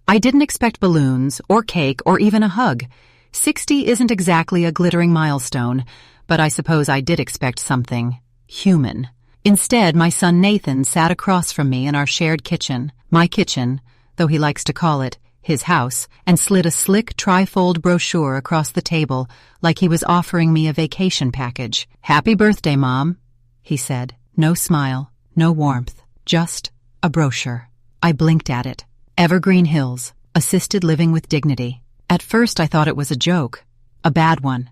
I didn't expect balloons, or cake, or even a hug. 60 isn't exactly a glittering milestone, but I suppose I did expect something human. Instead, my son Nathan sat across from me in our shared kitchen, my kitchen, though he likes to call it his house, and slid a slick tri-fold brochure across the table like he was offering me a vacation package. "Happy birthday, Mom," he said. No smile, no warmth, just a brochure. I blinked at it. Evergreen Hills, assisted living with dignity. At first I thought it was a joke, a bad one.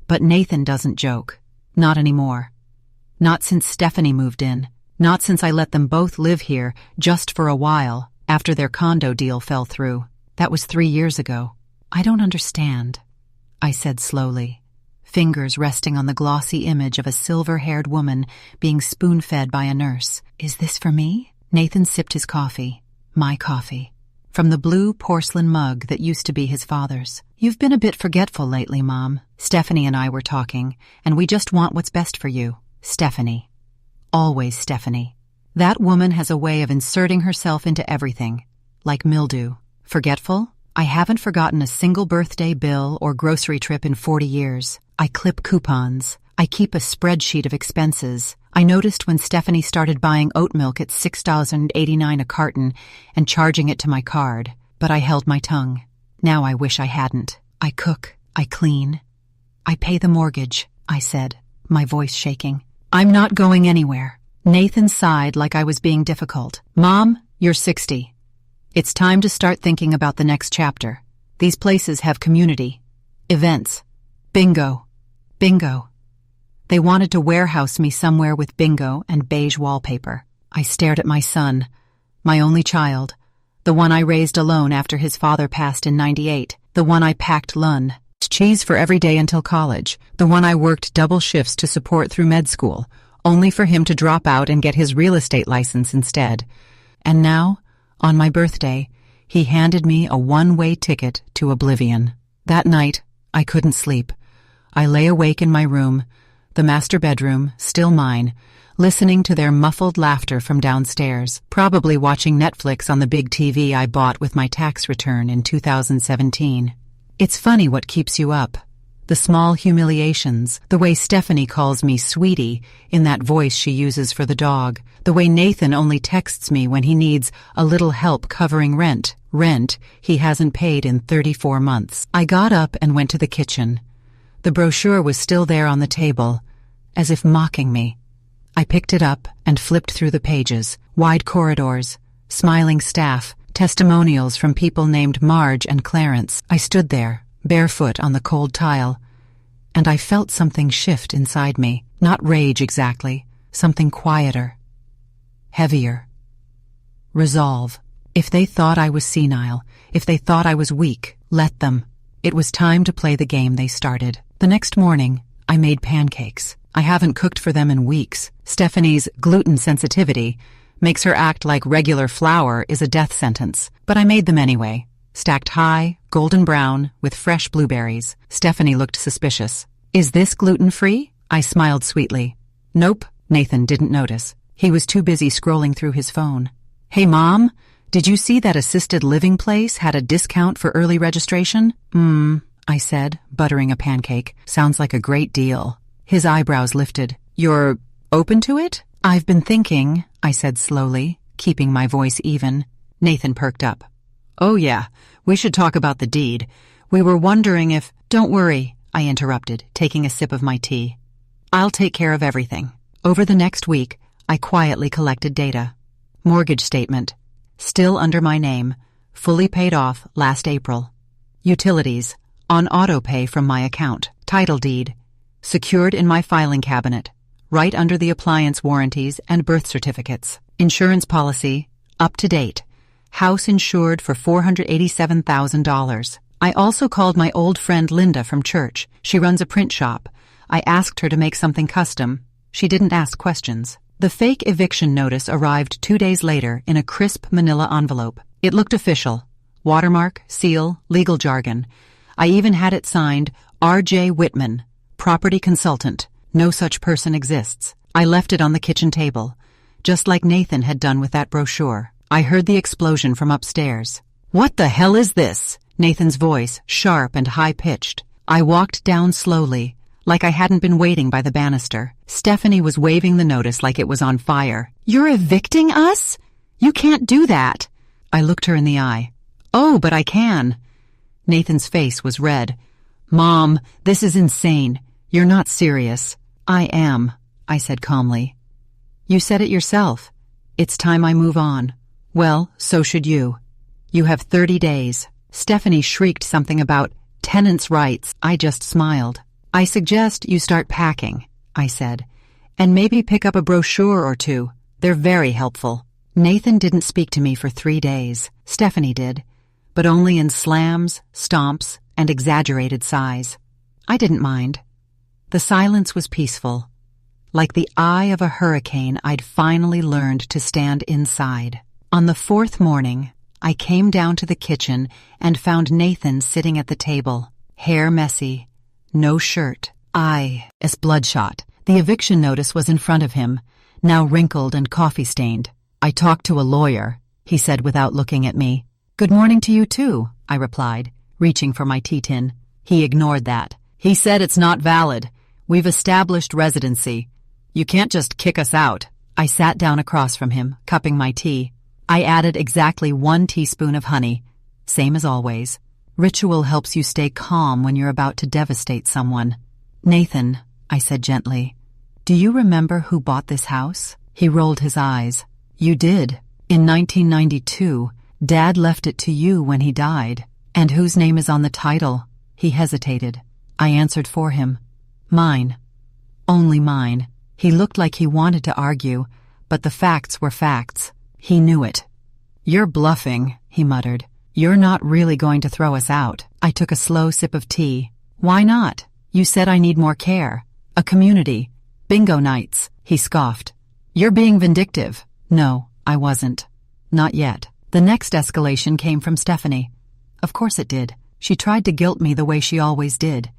But Nathan doesn't joke. Not anymore. Not since Stephanie moved in. Not since I let them both live here just for a while after their condo deal fell through. That was 3 years ago. "I don't understand," I said slowly, fingers resting on the glossy image of a silver-haired woman being spoon-fed by a nurse. "Is this for me?" Nathan sipped his coffee, my coffee, from the blue porcelain mug that used to be his father's. "You've been a bit forgetful lately, Mom. Stephanie and I were talking, and we just want what's best for you." Stephanie. Always Stephanie. That woman has a way of inserting herself into everything, like mildew. Forgetful? I haven't forgotten a single birthday bill or grocery trip in 40 years. I clip coupons. I keep a spreadsheet of expenses. I noticed when Stephanie started buying oat milk at $6.89 a carton and charging it to my card, but I held my tongue. Now I wish I hadn't. "I cook. I clean. I pay the mortgage," I said, my voice shaking. "I'm not going anywhere." Nathan sighed like I was being difficult. "Mom, you're 60. It's time to start thinking about the next chapter. These places have community. Events. Bingo. Bingo." They wanted to warehouse me somewhere with bingo and beige wallpaper. I stared at my son, my only child, the one I raised alone after his father passed in '98, the one I packed lunch, cheese for every day until college, the one I worked double shifts to support through med school, only for him to drop out and get his real estate license instead. And now, on my birthday, he handed me a one-way ticket to oblivion. That night, I couldn't sleep. I lay awake in my room, the master bedroom, still mine, listening to their muffled laughter from downstairs, probably watching Netflix on the big TV I bought with my tax return in 2017. It's funny what keeps you up. The small humiliations, the way Stephanie calls me sweetie in that voice she uses for the dog, the way Nathan only texts me when he needs a little help covering rent he hasn't paid in 34 months. I got up and went to the kitchen. The brochure was still there on the table, as if mocking me. I picked it up and flipped through the pages, wide corridors, smiling staff, testimonials from people named Marge and Clarence. I stood there, barefoot on the cold tile, and I felt something shift inside me. Not rage exactly, something quieter, heavier. Resolve. If they thought I was senile, if they thought I was weak, let them. It was time to play the game they started. The next morning, I made pancakes. I haven't cooked for them in weeks. Stephanie's gluten sensitivity makes her act like regular flour is a death sentence. But I made them anyway. Stacked high, golden brown, with fresh blueberries. Stephanie looked suspicious. "Is this gluten-free?" I smiled sweetly. "Nope." Nathan didn't notice. He was too busy scrolling through his phone. "Hey, Mom, did you see that assisted living place had a discount for early registration?" I said, buttering a pancake. "Sounds like a great deal." His eyebrows lifted. "You're open to it?" "I've been thinking," I said slowly, keeping my voice even. Nathan perked up. "Oh yeah, we should talk about the deed. We were wondering if—" "Don't worry," I interrupted, taking a sip of my tea. "I'll take care of everything." Over the next week, I quietly collected data. Mortgage statement. Still under my name. Fully paid off last April. Utilities. On auto-pay from my account. Title deed. Secured in my filing cabinet. Right under the appliance warranties and birth certificates. Insurance policy. Up to date. House insured for $487,000. I also called my old friend Linda from church. She runs a print shop. I asked her to make something custom. She didn't ask questions. The fake eviction notice arrived 2 days later in a crisp manila envelope. It looked official. Watermark, seal, legal jargon. I even had it signed R.J. Whitman, property consultant. No such person exists. I left it on the kitchen table, just like Nathan had done with that brochure. I heard the explosion from upstairs. "What the hell is this?" Nathan's voice, sharp and high-pitched. I walked down slowly, like I hadn't been waiting by the banister. Stephanie was waving the notice like it was on fire. "You're evicting us? You can't do that." I looked her in the eye. "Oh, but I can." Nathan's face was red. "Mom, this is insane. You're not serious." "I am," I said calmly. "You said it yourself. It's time I move on." "Well, so should you. You have 30 days. Stephanie shrieked something about tenants' rights. I just smiled. "I suggest you start packing," I said, "and maybe pick up a brochure or two. They're very helpful." Nathan didn't speak to me for 3 days. Stephanie did, but only in slams, stomps, and exaggerated sighs. I didn't mind. The silence was peaceful. Like the eye of a hurricane, I'd finally learned to stand inside. On the 4th morning, I came down to the kitchen and found Nathan sitting at the table, hair messy, no shirt, eyes bloodshot. The eviction notice was in front of him, now wrinkled and coffee-stained. "I talked to a lawyer," he said without looking at me. "Good morning to you too," I replied, reaching for my tea tin. He ignored that. "He said it's not valid. We've established residency. You can't just kick us out." I sat down across from him, cupping my tea. I added exactly 1 teaspoon of honey, same as always. Ritual helps you stay calm when you're about to devastate someone. "Nathan," I said gently, "do you remember who bought this house?" He rolled his eyes. "You did. In 1992, Dad left it to you when he died. And whose name is on the title?" He hesitated. I answered for him. "Mine. Only mine." He looked like he wanted to argue, but the facts were facts. He knew it. "You're bluffing," he muttered. "You're not really going to throw us out." I took a slow sip of tea. "Why not? You said I need more care. A community. Bingo nights." He scoffed. "You're being vindictive." No, I wasn't. Not yet. The next escalation came from Stephanie. Of course it did. She tried to guilt me the way she always did,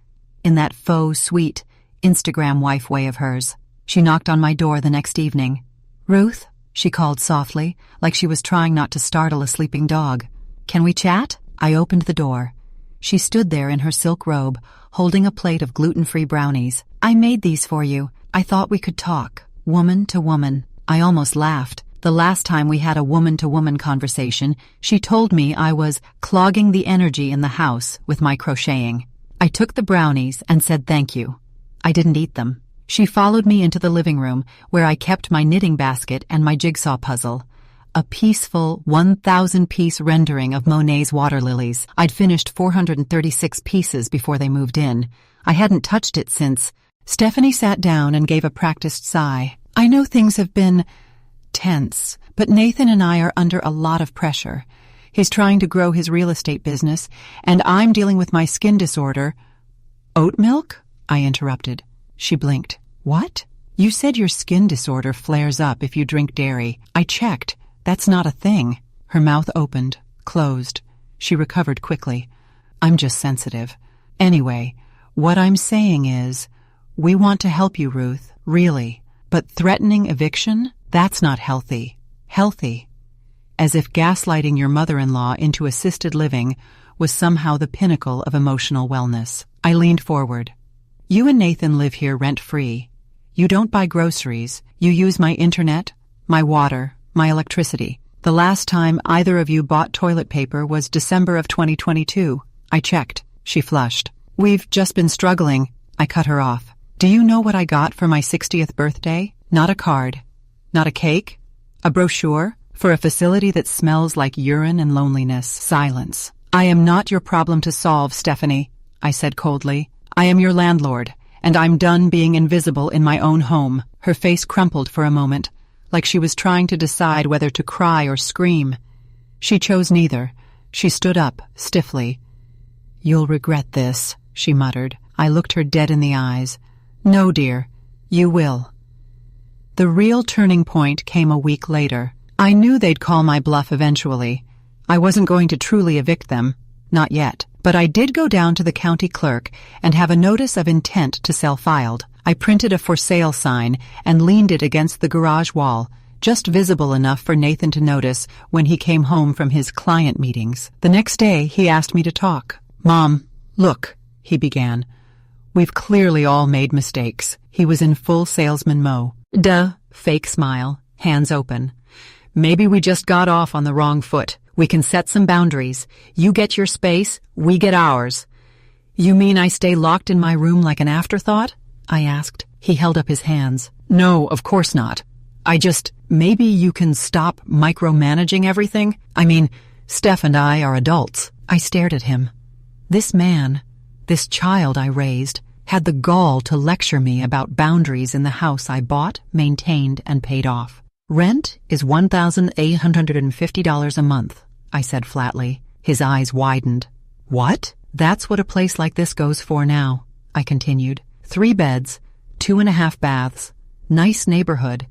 in that faux, sweet, Instagram wife way of hers. She knocked on my door the next evening. "Ruth," she called softly, like she was trying not to startle a sleeping dog. "Can we chat?" I opened the door. She stood there in her silk robe, holding a plate of gluten-free brownies. "I made these for you. I thought we could talk, woman to woman." I almost laughed. The last time we had a woman-to-woman conversation, she told me I was clogging the energy in the house with my crocheting. I took the brownies and said thank you. I didn't eat them. She followed me into the living room, where I kept my knitting basket and my jigsaw puzzle. A peaceful 1,000-piece rendering of Monet's water lilies. I'd finished 436 pieces before they moved in. I hadn't touched it since. Stephanie sat down and gave a practiced sigh. "I know things have been tense, but Nathan and I are under a lot of pressure. He's trying to grow his real estate business, and I'm dealing with my skin disorder." "Oat milk?" I interrupted. She blinked. "What?" "You said your skin disorder flares up if you drink dairy. I checked. That's not a thing." Her mouth opened, closed. She recovered quickly. "I'm just sensitive. Anyway, what I'm saying is, we want to help you, Ruth, really. But threatening eviction? That's not healthy. Healthy. As if gaslighting your mother-in-law into assisted living was somehow the pinnacle of emotional wellness." I leaned forward. "You and Nathan live here rent-free. You don't buy groceries. You use my internet, my water, my electricity. The last time either of you bought toilet paper was December of 2022. I checked." She flushed. "We've just been struggling." I cut her off. "Do you know what I got for my 60th birthday? Not a card. Not a cake. A brochure for a facility that smells like urine and loneliness." Silence. "I am not your problem to solve, Stephanie," I said coldly. "I am your landlord, and I'm done being invisible in my own home." Her face crumpled for a moment, like she was trying to decide whether to cry or scream. She chose neither. She stood up, stiffly. "You'll regret this," she muttered. I looked her dead in the eyes. "No, dear, you will." The real turning point came a week later. I knew they'd call my bluff eventually. I wasn't going to truly evict them. Not yet. But I did go down to the county clerk and have a notice of intent to sell filed. I printed a for sale sign and leaned it against the garage wall, just visible enough for Nathan to notice when he came home from his client meetings. The next day, he asked me to talk. "Mom, look," he began. "We've clearly all made mistakes." He was in full salesman mode. Duh, fake smile, hands open. "Maybe we just got off on the wrong foot. We can set some boundaries. You get your space, we get ours." "You mean I stay locked in my room like an afterthought?" I asked. He held up his hands. "No, of course not. Maybe you can stop micromanaging everything? I mean, Steph and I are adults." I stared at him. This man, this child I raised, had the gall to lecture me about boundaries in the house I bought, maintained, and paid off. "Rent is $1,850 a month," I said flatly. His eyes widened. "What?" "That's what a place like this goes for now," I continued. 3 beds, 2.5 baths, nice neighborhood.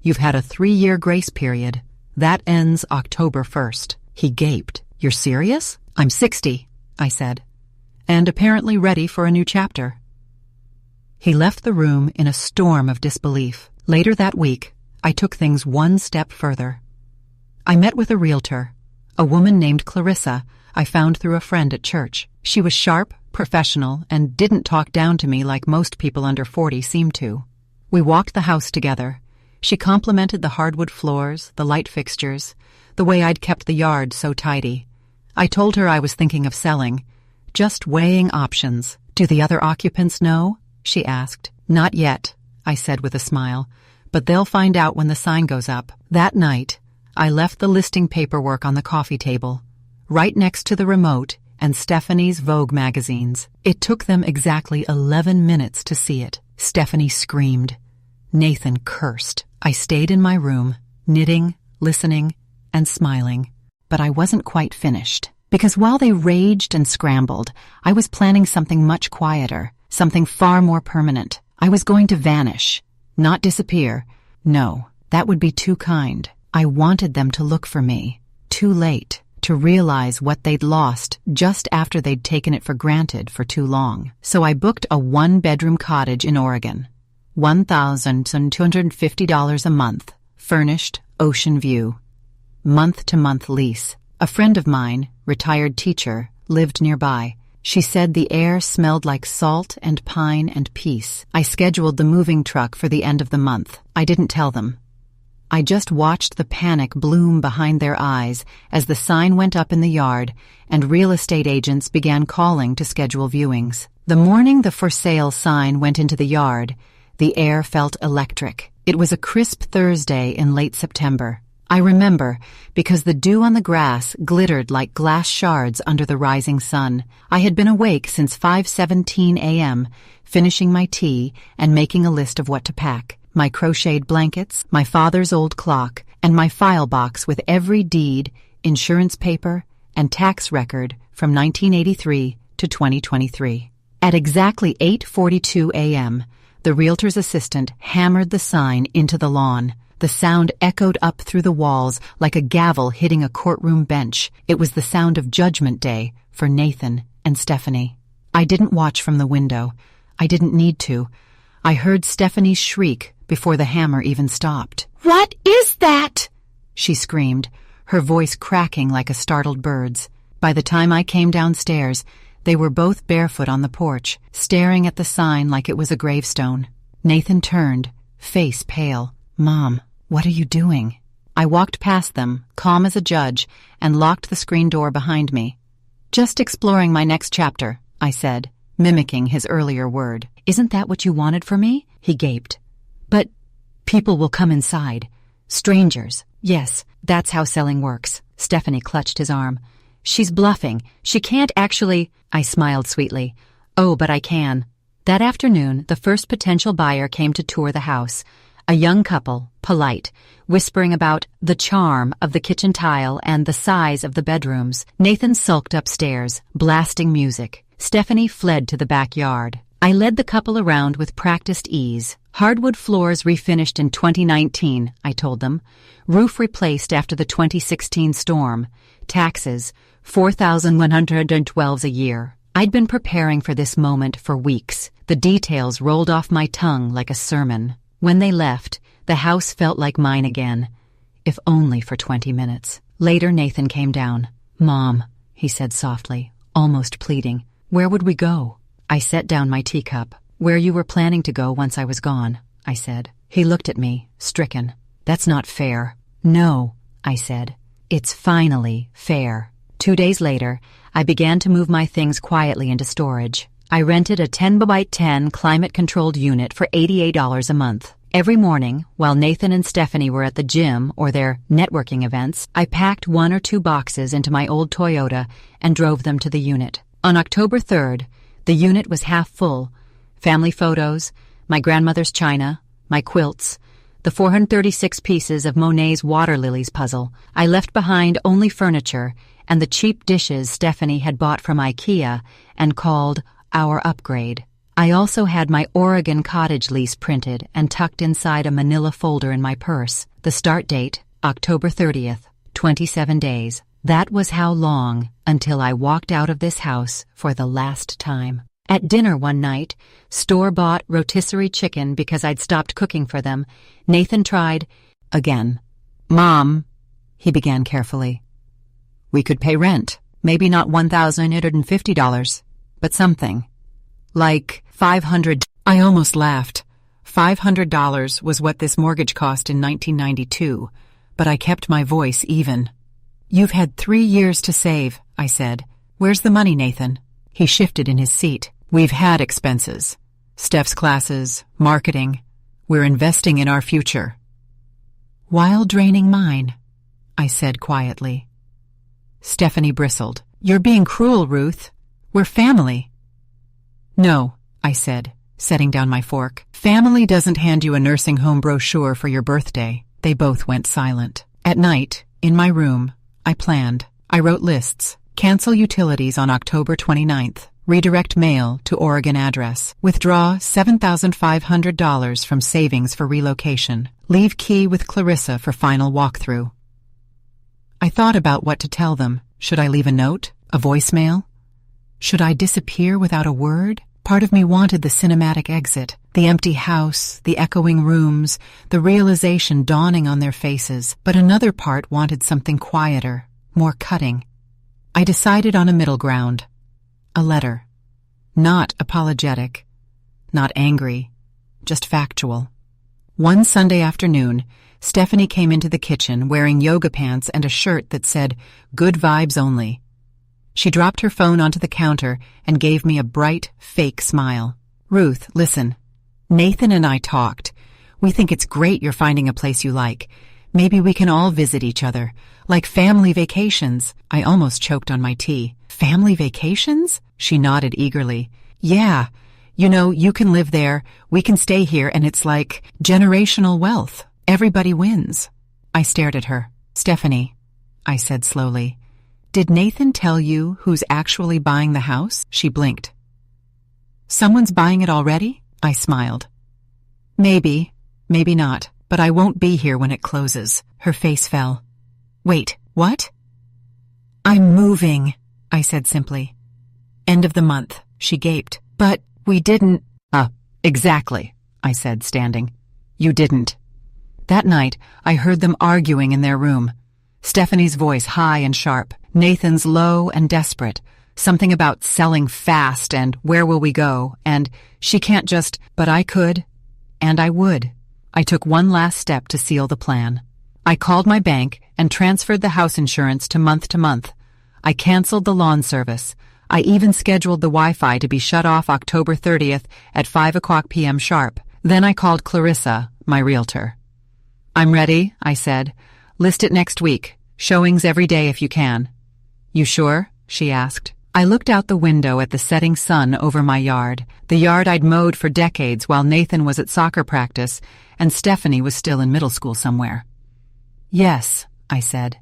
You've had a 3-year grace period. That ends October 1st. He gaped. "You're serious?" "I'm 60, I said, and apparently ready for a new chapter. He left the room in a storm of disbelief. Later that week, I took things one step further. I met with a realtor, a woman named Clarissa I found through a friend at church. She was sharp, professional, and didn't talk down to me like most people under 40 seem to. We walked the house together. She complimented the hardwood floors, the light fixtures, the way I'd kept the yard so tidy. I told her I was thinking of selling, just weighing options. "Do the other occupants know?" she asked. "Not yet," I said with a smile, "but they'll find out when the sign goes up." That night, I left the listing paperwork on the coffee table, right next to the remote and Stephanie's Vogue magazines. It took them exactly 11 minutes to see it. Stephanie screamed. Nathan cursed. I stayed in my room, knitting, listening, and smiling. But I wasn't quite finished. Because while they raged and scrambled, I was planning something much quieter, something far more permanent. I was going to vanish, not disappear. No, that would be too kind. I wanted them to look for me, too late, to realize what they'd lost just after they'd taken it for granted for too long. So I booked a 1-bedroom cottage in Oregon. $1,250 a month, furnished, ocean view. Month-to-month lease. A friend of mine, retired teacher, lived nearby. She said the air smelled like salt and pine and peace. I scheduled the moving truck for the end of the month. I didn't tell them. I just watched the panic bloom behind their eyes as the sign went up in the yard and real estate agents began calling to schedule viewings. The morning the for sale sign went into the yard, the air felt electric. It was a crisp Thursday in late September. I remember because the dew on the grass glittered like glass shards under the rising sun. I had been awake since 5:17 a.m., finishing my tea and making a list of what to pack. My crocheted blankets, my father's old clock, and my file box with every deed, insurance paper, and tax record from 1983 to 2023. At exactly 8:42 a.m., the realtor's assistant hammered the sign into the lawn. The sound echoed up through the walls like a gavel hitting a courtroom bench. It was the sound of Judgment Day for Nathan and Stephanie. I didn't watch from the window. I didn't need to. I heard Stephanie's shriek before the hammer even stopped. "What is that?" she screamed, her voice cracking like a startled bird's. By the time I came downstairs, they were both barefoot on the porch, staring at the sign like it was a gravestone. Nathan turned, face pale. "Mom, what are you doing?" I walked past them, calm as a judge, and locked the screen door behind me. "Just exploring my next chapter," I said, mimicking his earlier word. "Isn't that what you wanted for me?" He gaped. "But people will come inside. Strangers." "Yes, that's how selling works." Stephanie clutched his arm. "She's bluffing. She can't actually—" I smiled sweetly. "Oh, but I can." That afternoon, the first potential buyer came to tour the house. A young couple, polite, whispering about the charm of the kitchen tile and the size of the bedrooms. Nathan sulked upstairs, blasting music. Stephanie fled to the backyard. I led the couple around with practiced ease. Hardwood floors refinished in 2019, I told them. Roof replaced after the 2016 storm. Taxes, $4,112 a year. I'd been preparing for this moment for weeks. The details rolled off my tongue like a sermon. When they left, The house felt like mine again, if only for 20 minutes. Later, Nathan came down. "Mom," he said softly, almost pleading, "where would we go?" I set down my teacup. "Where you were planning to go once I was gone," I said. He looked at me, stricken. "That's not fair." "No," I said. "It's finally fair." 2 days later, I began to move my things quietly into storage. I rented a 10x10 climate-controlled unit for $88 a month. Every morning, while Nathan and Stephanie were at the gym or their networking events, I packed 1 or 2 boxes into my old Toyota and drove them to the unit. On October 3rd, the unit was half full. Family photos, my grandmother's china, my quilts, the 436 pieces of Monet's water lilies puzzle. I left behind only furniture and the cheap dishes Stephanie had bought from IKEA and called our upgrade. I also had my Oregon cottage lease printed and tucked inside a manila folder in my purse. The start date, October 30th, 27 days. That was how long until I walked out of this house for the last time. At dinner one night, store-bought rotisserie chicken because I'd stopped cooking for them, Nathan tried again. "Mom," he began carefully, "we could pay rent. Maybe not $1,850, but something. Like $500. I almost laughed. $500 was what this mortgage cost in 1992, but I kept my voice even. "You've had 3 years to save," I said. "Where's the money, Nathan?" He shifted in his seat. "We've had expenses. Steph's classes, marketing. We're investing in our future." "While draining mine," I said quietly. Stephanie bristled. "You're being cruel, Ruth. We're family." "No," I said, setting down my fork. "Family doesn't hand you a nursing home brochure for your birthday." They both went silent. At night, in my room, I planned. I wrote lists. Cancel utilities on October 29th. Redirect mail to Oregon address. Withdraw $7,500 from savings for relocation. Leave key with Clarissa for final walkthrough. I thought about what to tell them. Should I leave a note? A voicemail? Should I disappear without a word? Part of me wanted the cinematic exit, the empty house, the echoing rooms, the realization dawning on their faces, but another part wanted something quieter, more cutting. I decided on a middle ground. A letter. Not apologetic, not angry, just factual. One Sunday afternoon, Stephanie came into the kitchen wearing yoga pants and a shirt that said, "Good vibes only." She dropped her phone onto the counter and gave me a bright, fake smile. "Ruth, listen. Nathan and I talked. We think it's great you're finding a place you like. Maybe we can all visit each other, like family vacations." I almost choked on my tea. "Family vacations?" She nodded eagerly. "Yeah. You know, you can live there, we can stay here, and it's like generational wealth. Everybody wins." I stared at her. "Stephanie," I said slowly, "did Nathan tell you who's actually buying the house?" She blinked. "Someone's buying it already?" I smiled. "Maybe, maybe not, but I won't be here when it closes." Her face fell. "Wait, what?" "I'm moving," I said simply. "End of the month," she gaped. "But we didn't—" Exactly," I said, standing. "You didn't." That night, I heard them arguing in their room. Stephanie's voice high and sharp, Nathan's low and desperate. Something about selling fast and where will we go, and she can't just, but I could, and I would. I took one last step to seal the plan. I called my bank and transferred the house insurance to month. I canceled the lawn service. I even scheduled the Wi-Fi to be shut off October 30th at 5:00 p.m. sharp. Then I called Clarissa, my realtor. "I'm ready," I said. "List it next week. Showings every day if you can." "You sure?" she asked. I looked out the window at the setting sun over my yard, the yard I'd mowed for decades while Nathan was at soccer practice and Stephanie was still in middle school somewhere. "Yes," I said.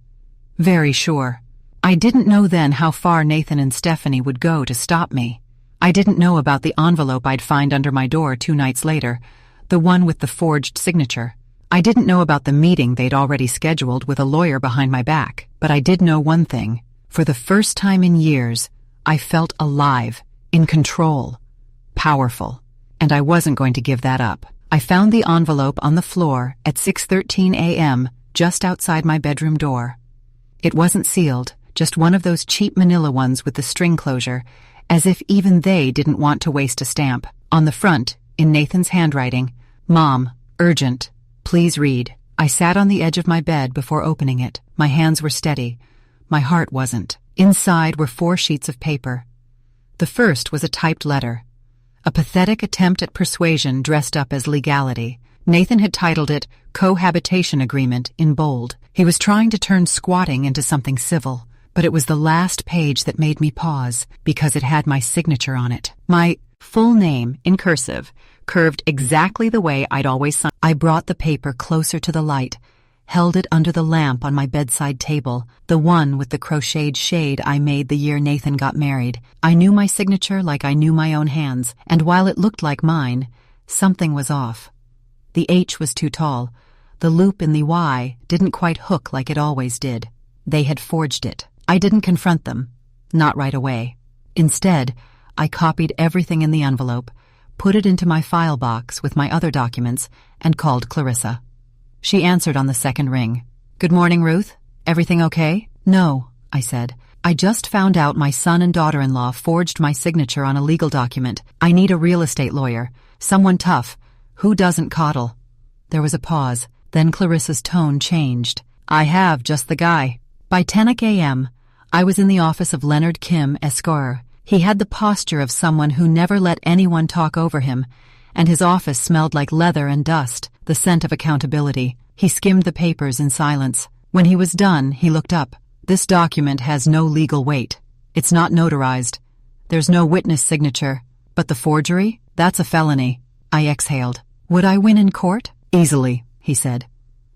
"Very sure." I didn't know then how far Nathan and Stephanie would go to stop me. I didn't know about the envelope I'd find under my door 2 nights later, the one with the forged signature. I didn't know about the meeting they'd already scheduled with a lawyer behind my back, but I did know one thing. For the first time in years, I felt alive, in control, powerful, and I wasn't going to give that up. I found the envelope on the floor at 6:13 a.m., just outside my bedroom door. It wasn't sealed, just one of those cheap manila ones with the string closure, as if even they didn't want to waste a stamp. On the front, in Nathan's handwriting, "Mom, urgent. Please read." I sat on the edge of my bed before opening it. My hands were steady. My heart wasn't. Inside were 4 sheets of paper. The first was a typed letter. A pathetic attempt at persuasion dressed up as legality. Nathan had titled it Cohabitation Agreement in bold. He was trying to turn squatting into something civil, but it was the last page that made me pause because it had my signature on it. My full name, in cursive, curved exactly the way I'd always signed. I brought the paper closer to the light, held it under the lamp on my bedside table, the one with the crocheted shade I made the year Nathan got married. I knew my signature like I knew my own hands, and while it looked like mine, something was off. The H was too tall. The loop in the Y didn't quite hook like it always did. They had forged it. I didn't confront them. Not right away. Instead, I copied everything in the envelope, put it into my file box with my other documents, and called Clarissa. She answered on the second ring. "Good morning, Ruth. Everything okay?" "No," I said. "I just found out my son and daughter-in-law forged my signature on a legal document. I need a real estate lawyer. Someone tough. Who doesn't coddle?" There was a pause. Then Clarissa's tone changed. "I have just the guy." By 10 a.m., I was in the office of Leonard Kim Esquire. He had the posture of someone who never let anyone talk over him, and his office smelled like leather and dust, the scent of accountability. He skimmed the papers in silence. When he was done, he looked up. "This document has no legal weight. It's not notarized. There's no witness signature. But the forgery? That's a felony." I exhaled. "Would I win in court?" "Easily," he said.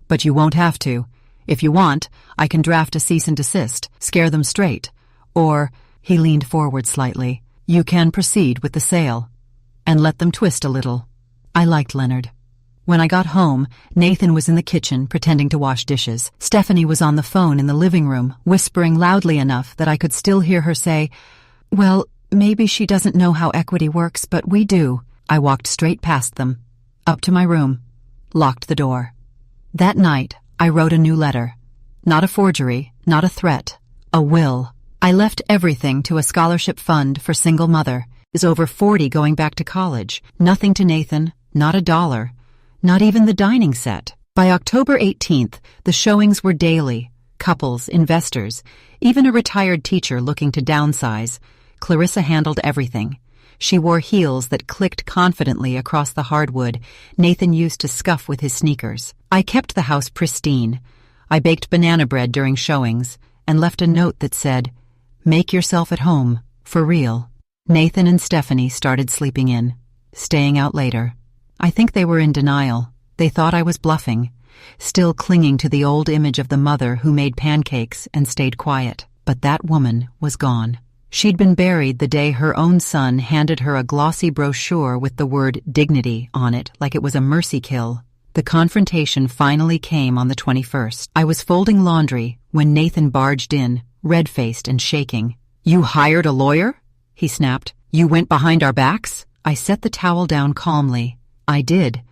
"But you won't have to. If you want, I can draft a cease and desist, scare them straight. Or," he leaned forward slightly, "you can proceed with the sale. And let them twist a little." I liked Leonard. When I got home, Nathan was in the kitchen pretending to wash dishes. Stephanie was on the phone in the living room, whispering loudly enough that I could still hear her say, "Well, maybe she doesn't know how equity works, but we do." I walked straight past them, up to my room, locked the door. That night, I wrote a new letter. Not a forgery, not a threat, a will. I left everything to a scholarship fund for single mother. Is over 40 going back to college. Nothing to Nathan, not a dollar. Not even the dining set. By October 18th, the showings were daily. Couples, investors, even a retired teacher looking to downsize. Clarissa handled everything. She wore heels that clicked confidently across the hardwood Nathan used to scuff with his sneakers. I kept the house pristine. I baked banana bread during showings and left a note that said, "Make yourself at home, for real." Nathan and Stephanie started sleeping in, staying out later. I think they were in denial. They thought I was bluffing, still clinging to the old image of the mother who made pancakes and stayed quiet. But that woman was gone. She'd been buried the day her own son handed her a glossy brochure with the word dignity on it like it was a mercy kill. The confrontation finally came on the 21st. I was folding laundry when Nathan barged in, red-faced and shaking. "You hired a lawyer?" he snapped. "You went behind our backs?" I set the towel down calmly. "I did.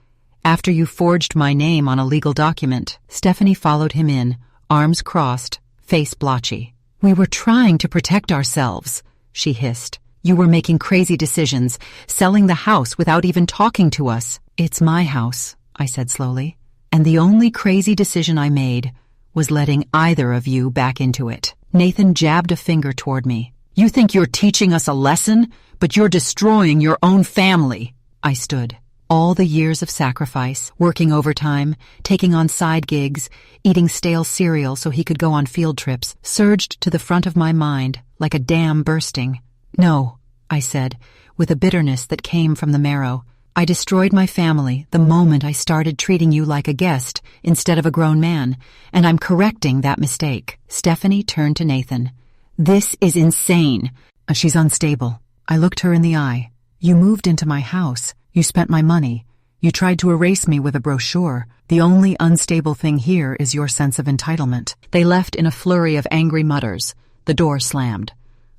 After you forged my name on a legal document." Stephanie followed him in, arms crossed, face blotchy. "We were trying to protect ourselves," she hissed. "You were making crazy decisions, selling the house without even talking to us." "It's my house," I said slowly, "and the only crazy decision I made was letting either of you back into it." Nathan jabbed a finger toward me. "You think you're teaching us a lesson, but you're destroying your own family." I stood. All the years of sacrifice, working overtime, taking on side gigs, eating stale cereal so he could go on field trips, surged to the front of my mind like a dam bursting. "No," I said, with a bitterness that came from the marrow. "I destroyed my family the moment I started treating you like a guest instead of a grown man, and I'm correcting that mistake." Stephanie turned to Nathan. "This is insane." "She's unstable." I looked her in the eye. "You moved into my house. You spent my money. You tried to erase me with a brochure. The only unstable thing here is your sense of entitlement." They left in a flurry of angry mutters. The door slammed.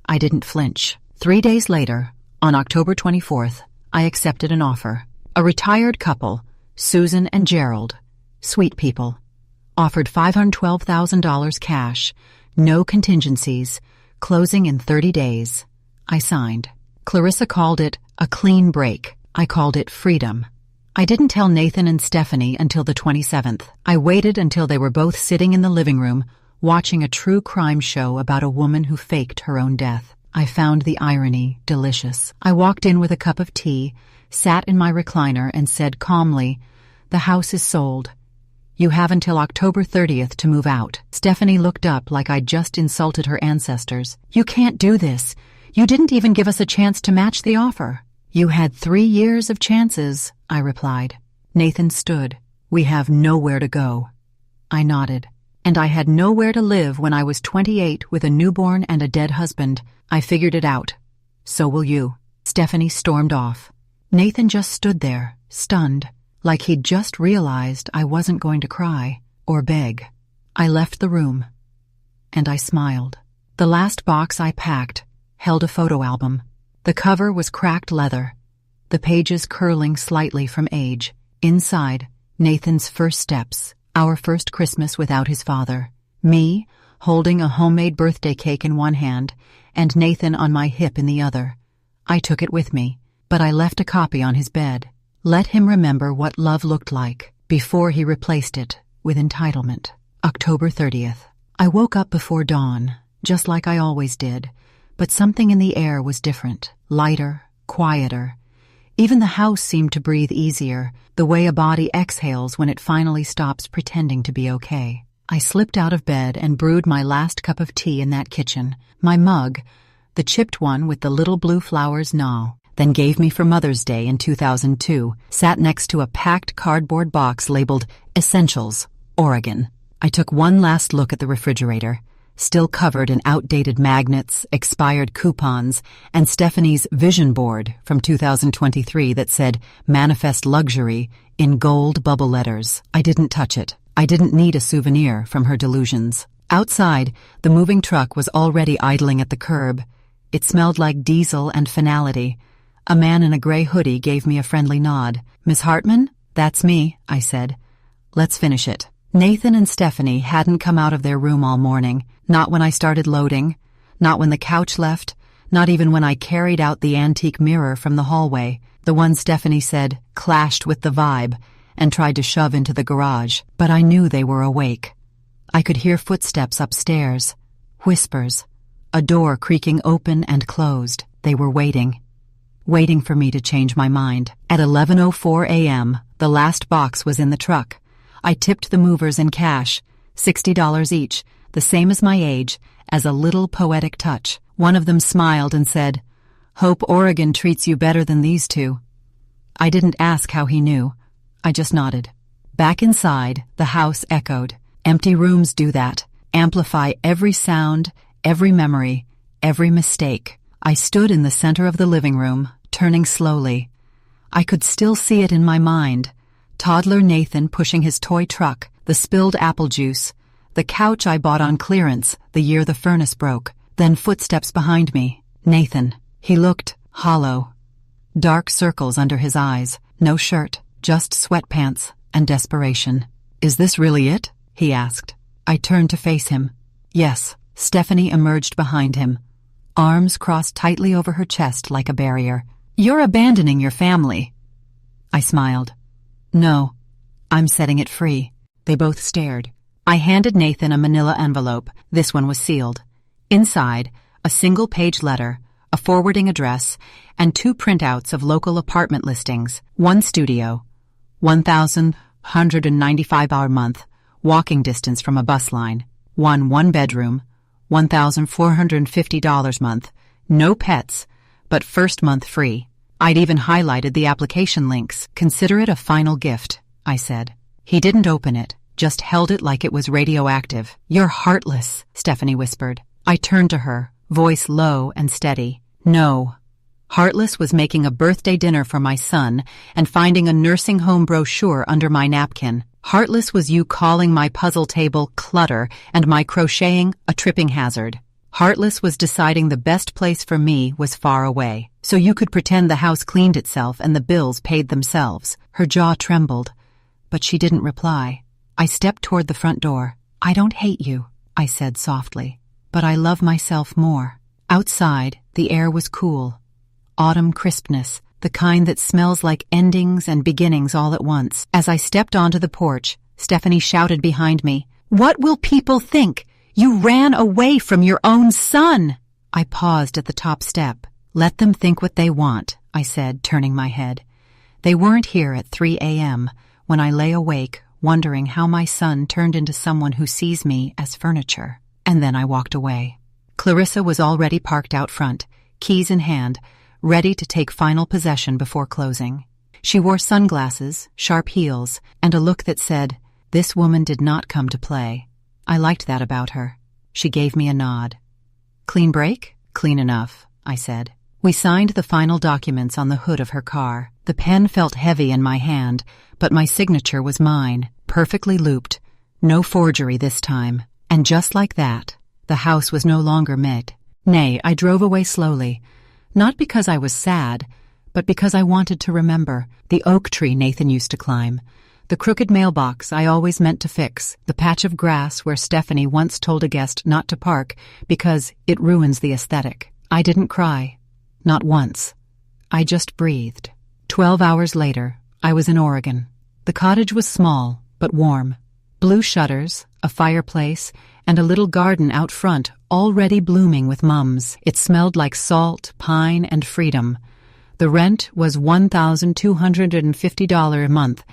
I didn't flinch. 3 days later, on October 24th, I accepted an offer. A retired couple, Susan and Gerald. Sweet people. Offered $512,000 cash. No contingencies. Closing in 30 days. I signed. Clarissa called it a clean break. I called it freedom. I didn't tell Nathan and Stephanie until the 27th. I waited until they were both sitting in the living room, watching a true crime show about a woman who faked her own death. I found the irony delicious. I walked in with a cup of tea, sat in my recliner, and said calmly, "The house is sold. You have until October 30th to move out." Stephanie looked up like I'd just insulted her ancestors. "You can't do this. You didn't even give us a chance to match the offer." "You had 3 years of chances," I replied. Nathan stood. "We have nowhere to go." I nodded. "And I had nowhere to live when I was 28 with a newborn and a dead husband. I figured it out. So will you." Stephanie stormed off. Nathan just stood there, stunned, like he'd just realized I wasn't going to cry or beg. I left the room, and I smiled. The last box I packed held a photo album. The cover was cracked leather, the pages curling slightly from age. Inside, Nathan's first steps, our first Christmas without his father. Me, holding a homemade birthday cake in one hand, and Nathan on my hip in the other. I took it with me, but I left a copy on his bed. Let him remember what love looked like before he replaced it with entitlement. October 30th. I woke up before dawn, just like I always did, but something in the air was different, lighter, quieter. Even the house seemed to breathe easier, the way a body exhales when it finally stops pretending to be okay. I slipped out of bed and brewed my last cup of tea in that kitchen. My mug, the chipped one with the little blue flowers Nal, then gave me for Mother's Day in 2002, sat next to a packed cardboard box labeled Essentials, Oregon. I took one last look at the refrigerator, still covered in outdated magnets, expired coupons, and Stephanie's vision board from 2023 that said Manifest Luxury in gold bubble letters. I didn't touch it. I didn't need a souvenir from her delusions. Outside, the moving truck was already idling at the curb. It smelled like diesel and finality. A man in a gray hoodie gave me a friendly nod. "Miss Hartman?" "That's me," I said. "Let's finish it." Nathan and Stephanie hadn't come out of their room all morning, not when I started loading, not when the couch left, not even when I carried out the antique mirror from the hallway, the one Stephanie said clashed with the vibe, and tried to shove into the garage. But I knew they were awake. I could hear footsteps upstairs, whispers, a door creaking open and closed. They were waiting for me to change my mind. At 11:04 a.m., the last box was in the truck. I tipped the movers in cash, $60 each, the same as my age, as a little poetic touch. One of them smiled and said, "Hope Oregon treats you better than these two." I didn't ask how he knew. I just nodded. Back inside, the house echoed. Empty rooms do that. Amplify every sound, every memory, every mistake. I stood in the center of the living room, turning slowly. I could still see it in my mind. Toddler Nathan pushing his toy truck, the spilled apple juice, the couch I bought on clearance the year the furnace broke, then footsteps behind me. Nathan. He looked hollow. Dark circles under his eyes, no shirt, just sweatpants and desperation. "Is this really it?" he asked. I turned to face him. Yes. Stephanie emerged behind him, arms crossed tightly over her chest like a barrier. "You're abandoning your family." I smiled. "No, I'm setting it free." They both stared. I handed Nathan a manila envelope. This one was sealed. Inside, a single-page letter, a forwarding address, and 2 printouts of local apartment listings. One studio, $1,195 a month, walking distance from a bus line. One bedroom, $1,450 a month, no pets, but first month free. I'd even highlighted the application links. "Consider it a final gift," I said. He didn't open it, just held it like it was radioactive. "You're heartless," Stephanie whispered. I turned to her, voice low and steady. "No. Heartless was making a birthday dinner for my son and finding a nursing home brochure under my napkin. Heartless was you calling my puzzle table clutter and my crocheting a tripping hazard. Heartless was deciding the best place for me was far away, so you could pretend the house cleaned itself and the bills paid themselves." Her jaw trembled, but she didn't reply. I stepped toward the front door. "I don't hate you," I said softly, "but I love myself more." Outside, the air was cool. Autumn crispness, the kind that smells like endings and beginnings all at once. As I stepped onto the porch, Stephanie shouted behind me, "What will people think? You ran away from your own son!" I paused at the top step. "Let them think what they want," I said, turning my head. They weren't here at 3 a.m. when I lay awake, wondering how my son turned into someone who sees me as furniture. And then I walked away. Clarissa was already parked out front, keys in hand, ready to take final possession before closing. She wore sunglasses, sharp heels, and a look that said, "This woman did not come to play." I liked that about her. She gave me a nod. "Clean break?" "Clean enough," I said. We signed the final documents on the hood of her car. The pen felt heavy in my hand, but my signature was mine, perfectly looped. No forgery this time. And just like that, the house was no longer Meg. Nay, I drove away slowly, not because I was sad, but because I wanted to remember the oak tree Nathan used to climb, the crooked mailbox I always meant to fix, the patch of grass where Stephanie once told a guest not to park because it ruins the aesthetic. I didn't cry. Not once. I just breathed. 12 hours later, I was in Oregon. The cottage was small, but warm. Blue shutters, a fireplace, and a little garden out front already blooming with mums. It smelled like salt, pine, and freedom. The rent was $1,250 a month,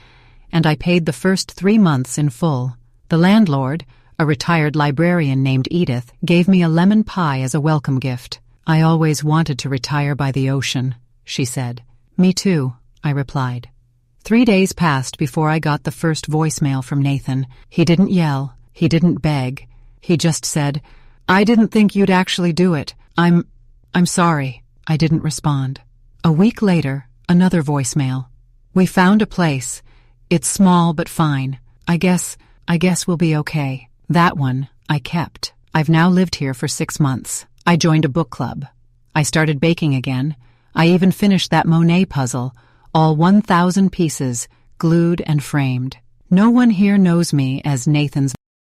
and I paid the first 3 months in full. The landlord, a retired librarian named Edith, gave me a lemon pie as a welcome gift. "I always wanted to retire by the ocean," she said. "Me too," I replied. 3 days passed before I got the first voicemail from Nathan. He didn't yell. He didn't beg. He just said, "I didn't think you'd actually do it. I'm sorry." I didn't respond. A week later, another voicemail. "We found a place. It's small but fine. I guess we'll be okay." That one I kept. I've now lived here for 6 months. I joined a book club. I started baking again. I even finished that Monet puzzle, all 1,000 pieces, glued and framed. No one here knows me as Nathan's